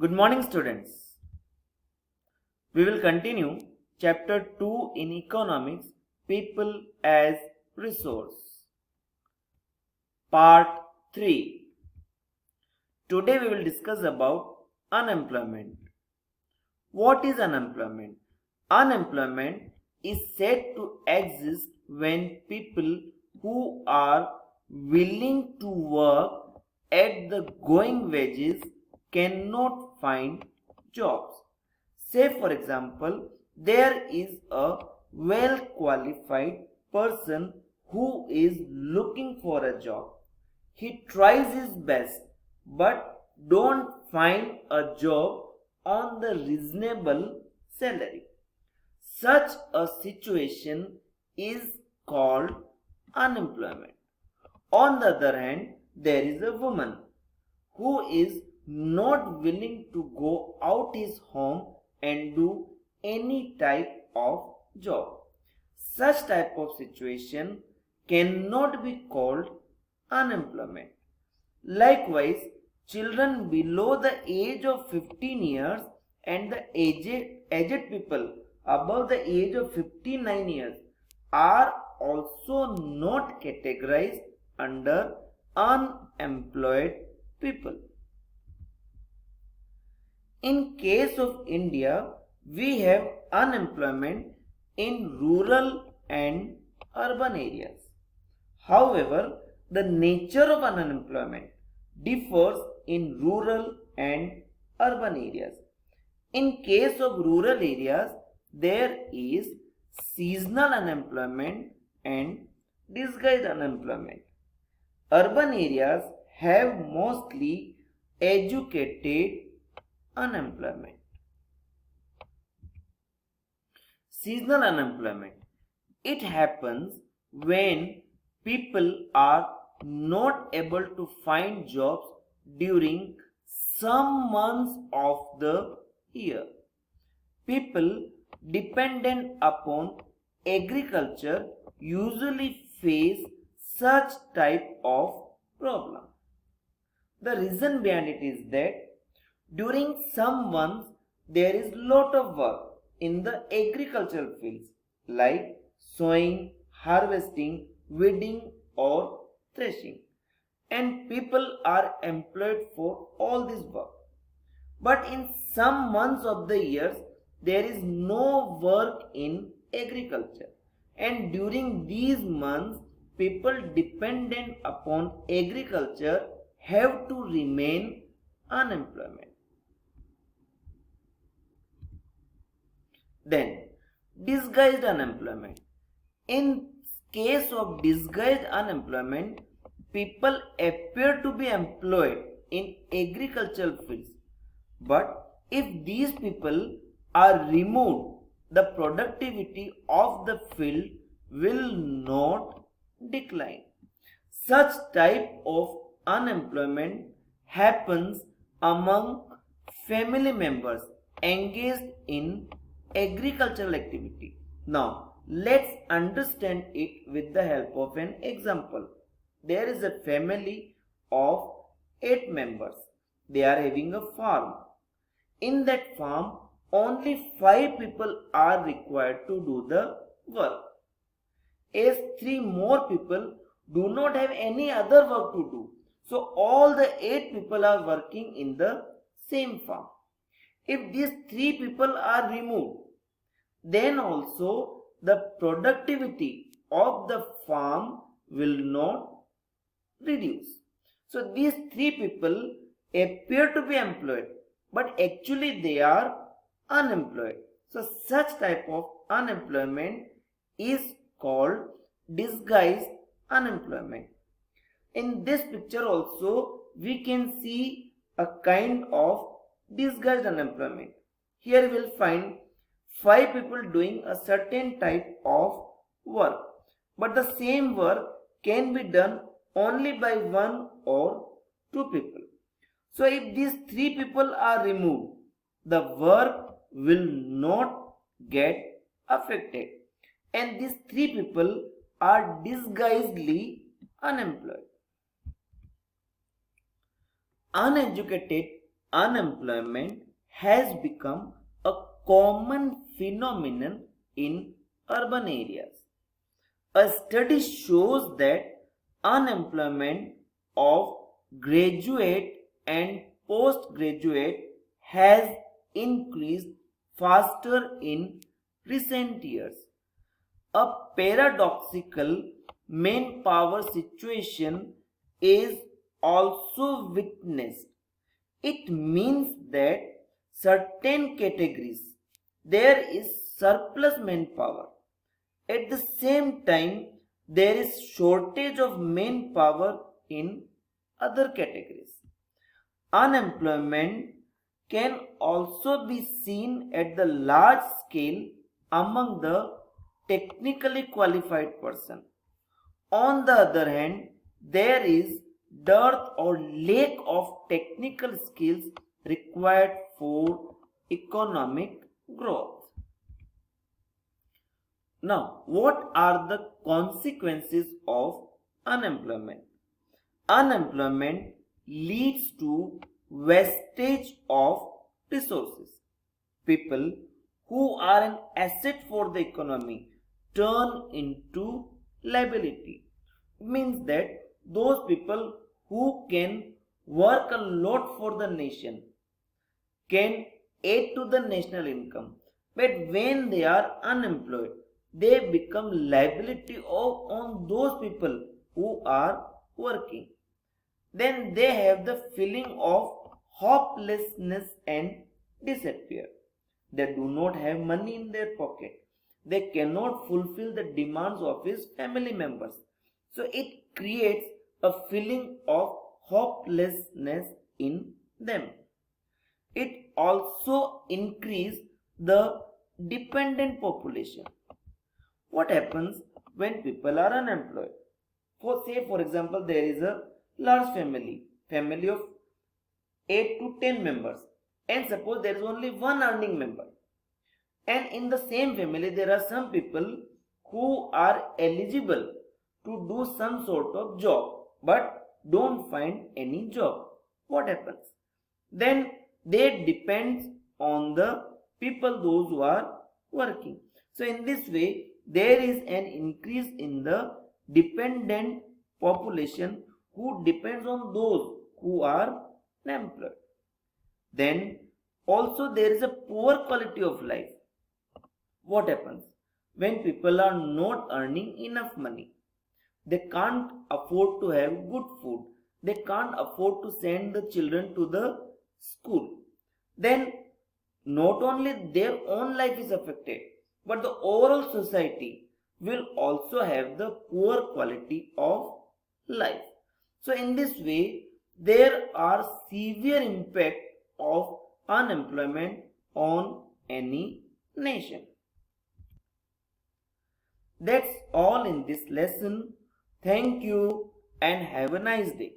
Good morning, students. We will continue chapter 2 in economics, people as resource. Part 3. Today we will discuss about unemployment. What is unemployment? Unemployment is said to exist when people who are willing to work at the going wages cannot find jobs. Say for example, there is a well qualified person who is looking for a job. He tries his best but don't find a job on the reasonable salary. Such a situation is called unemployment. On the other hand, there is a woman who is not willing to go out his home and do any type of job. Such type of situation cannot be called unemployment. Likewise, children below the age of 15 years and the aged people above the age of 59 years are also not categorized under unemployed people. In case of India, we have unemployment in rural and urban areas. However, the nature of unemployment differs in rural and urban areas. In case of rural areas, there is seasonal unemployment and disguised unemployment. Urban areas have mostly educated unemployment. Seasonal unemployment. It happens when people are not able to find jobs during some months of the year. People dependent upon agriculture usually face such type of problem. The reason behind it is that during some months there is lot of work in the agricultural fields like sowing, harvesting, weeding or threshing, and people are employed for all this work. But in some months of the years there is no work in agriculture, and during these months people dependent upon agriculture have to remain unemployed. Then, disguised unemployment. In case of disguised unemployment, people appear to be employed in agricultural fields. But if these people are removed, the productivity of the field will not decline. Such type of unemployment happens among family members engaged in agricultural activity. Now, let's understand it with the help of an example. There is a family of 8 members. They are having a farm. In that farm, only 5 people are required to do the work. As 3 more people do not have any other work to do. So, all the 8 people are working in the same farm. If these 3 people are removed, then also the productivity of the farm will not reduce. So these 3 people appear to be employed, but actually they are unemployed. So such type of unemployment is called disguised unemployment. In this picture also we can see a kind of disguised unemployment. Here we will find 5 people doing a certain type of work, but the same work can be done only by 1 or 2 people. So if these 3 people are removed, the work will not get affected, and these 3 people are disguisedly unemployed. Uneducated unemployment has become a common phenomenon in urban areas. A study shows that unemployment of graduate and postgraduate has increased faster in recent years. A paradoxical manpower situation is also witnessed. It means that certain categories there is surplus manpower. At the same time, there is shortage of manpower in other categories. Unemployment can also be seen at the large scale among the technically qualified person. On the other hand, there is dearth or lack of technical skills required for economic growth. Now, what are the consequences of unemployment? Unemployment leads to wastage of resources. People who are an asset for the economy turn into liability. It means that those people who can work a lot for the nation can add to the national income, but when they are unemployed, they become liability on those people who are working. Then they have the feeling of hopelessness and disappear. They do not have money in their pocket. They cannot fulfill the demands of his family members. So it creates a feeling of hopelessness in them. It also increases the dependent population. What happens when people are unemployed? For example, there is a large family of 8 to 10 members, and suppose there is only one earning member. And in the same family, there are some people who are eligible to do some sort of job but don't find any job. What happens? Then they depend on the people those who are working. So in this way, there is an increase in the dependent population who depends on those who are unemployed. Then also there is a poor quality of life. What happens when people are not earning enough money? They can't afford to have good food. They can't afford to send the children to the school. Then not only their own life is affected, but the overall society will also have the poor quality of life. So in this way, there are severe impact of unemployment on any nation. That's all in this lesson. Thank you and have a nice day.